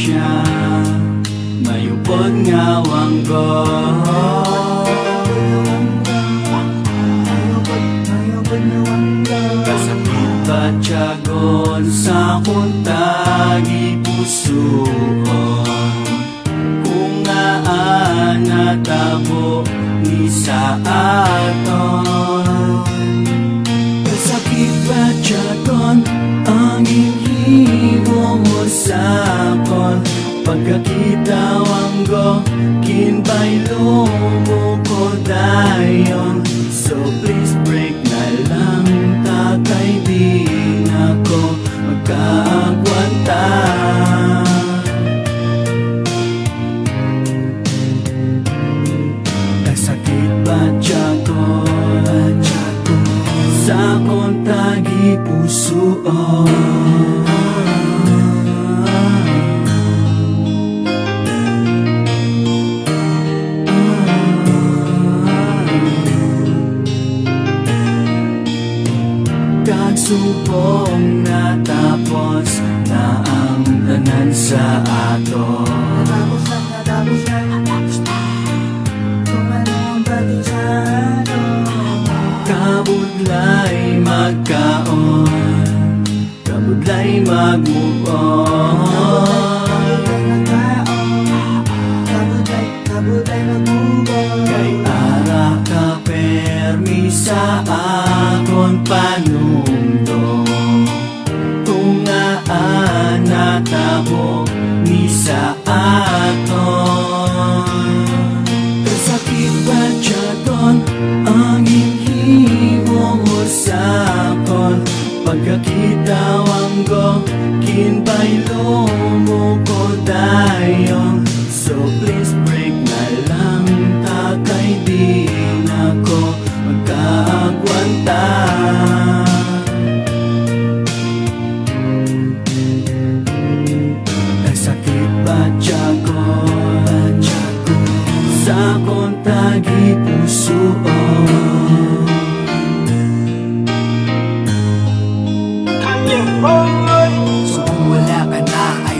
siya mayupod nga wanggo. Kasakit pa tiyagon sa kuntagi pusoon, kung naan natabo ni sa aton. Kasakit pa tiyagon ang ihimo mo sakon, pagkakita wanggo kinbaylo mo ko dayon. So please break na lang tatay, di na ko magkaagwanta. Kasakit ba tiyagon sa kontagi pusoon? Kagsubong natapos na ang tanan sa ato. Natapos na kung anong batisado. Kabudlay magkaon, kabudlay mag-move on. Kabudlay mag-move on. Kay ara ka permi sa akon panumdum, kung naan natabo ni sa aton. Kasakit ba tiyagon ang ihimo mo sakon, pagkakita wanggo kinbaylo mo ko dayon. So please break na lang tatay, di na ko magkaagwanta. Kasakit ba tiyagon sa kontagi pusoon? So kung wala ka na ay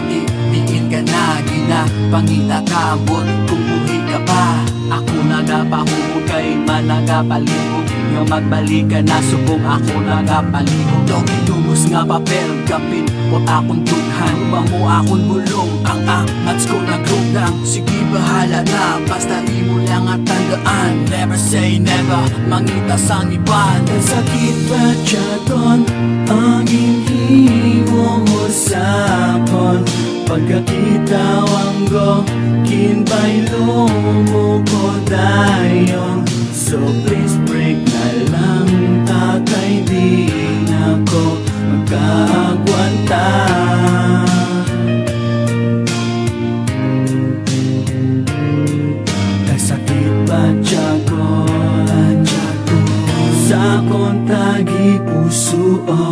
diin ka na, ginapangita ka abot kung buhi ka pa. Ako nagapahubog kay managapalibog, nga magbalik ka na subong ako nagapalibog. Tugos nga papel kapin o akong dughan, ba mo akong bulong ang amats ko nagrugdang. Sige bahala na, basta imo lang at tandaan, never say never, mangita sang iban. Kasakit ba tiyagon ang ihimo mo sakon, pagkakita wanggo kinbaylo mo ko dayon. So please break na lang tatay, di na ko magkaagwanta. Kasakit ba tiyagon sa kontagi pusoon?